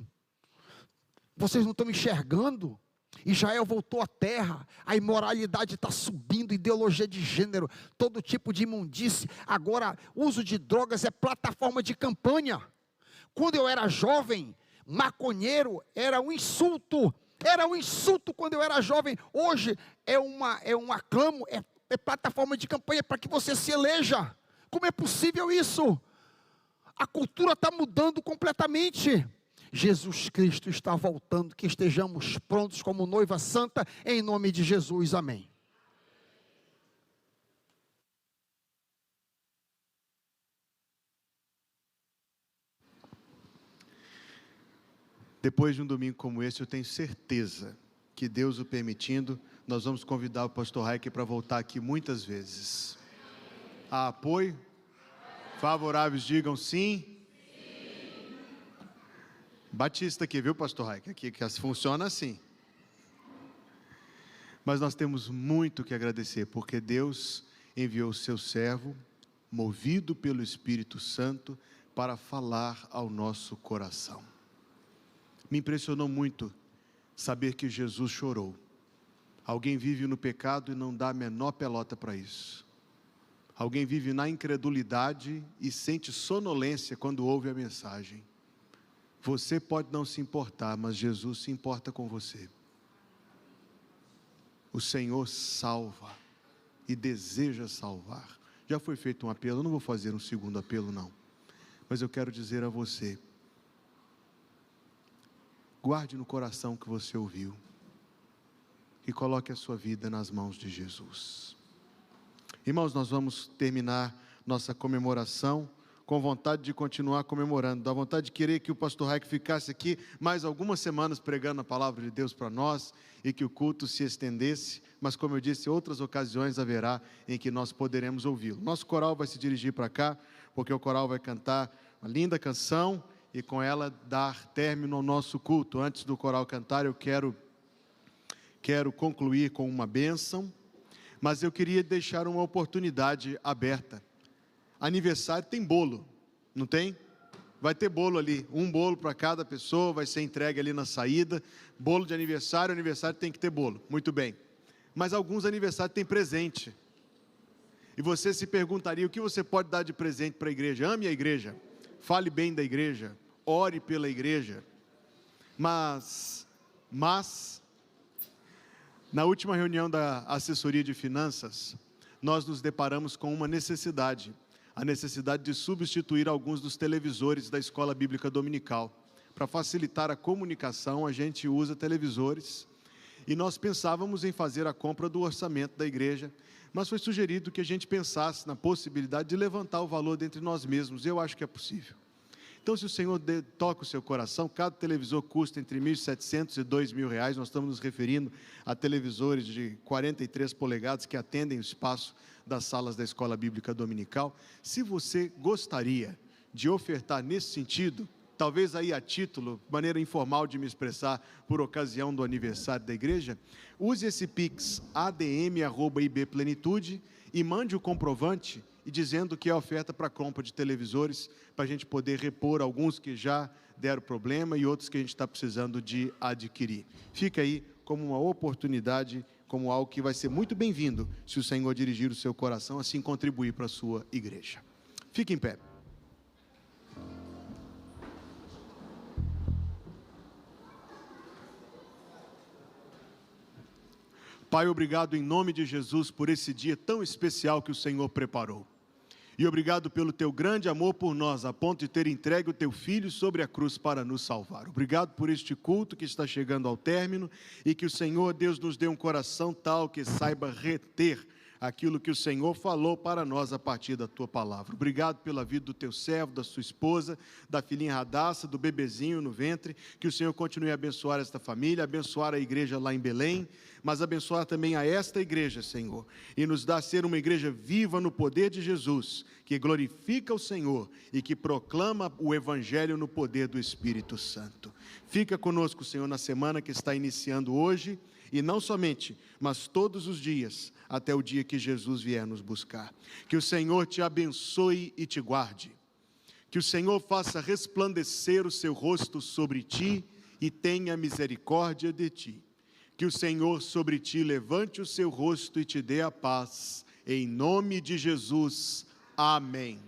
Vocês não estão enxergando? Israel voltou à terra, a imoralidade está subindo, ideologia de gênero, todo tipo de imundície. Agora, uso de drogas é plataforma de campanha. Quando eu era jovem, maconheiro era um insulto quando eu era jovem. Hoje é um aclamo, é plataforma de campanha para que você se eleja. Como é possível isso? A cultura está mudando completamente. Jesus Cristo está voltando, que estejamos prontos como noiva santa, em nome de Jesus, amém. Depois de um domingo como esse, eu tenho certeza que, Deus o permitindo, nós vamos convidar o pastor Raik para voltar aqui muitas vezes. Há apoio? Favoráveis digam sim. Batista aqui, viu, pastor Raik? Aqui que funciona assim. Mas nós temos muito que agradecer, porque Deus enviou o seu servo, movido pelo Espírito Santo, para falar ao nosso coração. Me impressionou muito saber que Jesus chorou. Alguém vive no pecado e não dá a menor pelota para isso. Alguém vive na incredulidade e sente sonolência quando ouve a mensagem. Você pode não se importar, mas Jesus se importa com você. O Senhor salva e deseja salvar. Já foi feito um apelo, eu não vou fazer um segundo apelo não. Mas eu quero dizer a você: guarde no coração o que você ouviu e coloque a sua vida nas mãos de Jesus. Irmãos, nós vamos terminar nossa comemoração com vontade de continuar comemorando, dá vontade de querer que o pastor Raik ficasse aqui mais algumas semanas pregando a palavra de Deus para nós, e que o culto se estendesse, mas como eu disse, outras ocasiões haverá em que nós poderemos ouvi-lo. Nosso coral vai se dirigir para cá, porque o coral vai cantar uma linda canção, e com ela dar término ao nosso culto. Antes do coral cantar, eu quero concluir com uma bênção, mas eu queria deixar uma oportunidade aberta. Aniversário tem bolo, não tem? Vai ter bolo ali, um bolo para cada pessoa, vai ser entregue ali na saída. Bolo de aniversário tem que ter bolo, muito bem. Mas alguns aniversários têm presente. E você se perguntaria: o que você pode dar de presente para a igreja? Ame a igreja, fale bem da igreja, ore pela igreja. Mas na última reunião da assessoria de finanças, nós nos deparamos com uma necessidade. A necessidade de substituir alguns dos televisores da Escola Bíblica Dominical. Para facilitar a comunicação, a gente usa televisores, e nós pensávamos em fazer a compra do orçamento da igreja, mas foi sugerido que a gente pensasse na possibilidade de levantar o valor dentre nós mesmos. Eu acho que é possível. Então, se o Senhor toca o seu coração, cada televisor custa entre R$ 1.700 e R$ 2.000, nós estamos nos referindo a televisores de 43 polegadas que atendem o espaço das salas da Escola Bíblica Dominical. Se você gostaria de ofertar nesse sentido, talvez aí a título, maneira informal de me expressar por ocasião do aniversário da igreja, use esse Pix adm@ibplenitude e mande o comprovante e dizendo que é oferta para compra de televisores, para a gente poder repor alguns que já deram problema e outros que a gente está precisando de adquirir. Fica aí como uma oportunidade, como algo que vai ser muito bem-vindo, se o Senhor dirigir o seu coração, assim contribuir para a sua igreja. Fique em pé. Pai, obrigado em nome de Jesus por esse dia tão especial que o Senhor preparou. E obrigado pelo teu grande amor por nós, a ponto de ter entregue o teu Filho sobre a cruz para nos salvar. Obrigado por este culto que está chegando ao término e que o Senhor, Deus, nos dê um coração tal que saiba reter aquilo que o Senhor falou para nós a partir da tua palavra. Obrigado pela vida do teu servo, da sua esposa, da filhinha Radassa, do bebezinho no ventre, que o Senhor continue a abençoar esta família, abençoar a igreja lá em Belém, mas abençoar também a esta igreja, Senhor, e nos dá a ser uma igreja viva no poder de Jesus, que glorifica o Senhor e que proclama o Evangelho no poder do Espírito Santo. Fica conosco, Senhor, na semana que está iniciando hoje, e não somente, mas todos os dias, até o dia que Jesus vier nos buscar. Que o Senhor te abençoe e te guarde. Que o Senhor faça resplandecer o seu rosto sobre ti e tenha misericórdia de ti. Que o Senhor sobre ti levante o seu rosto e te dê a paz. Em nome de Jesus. Amém.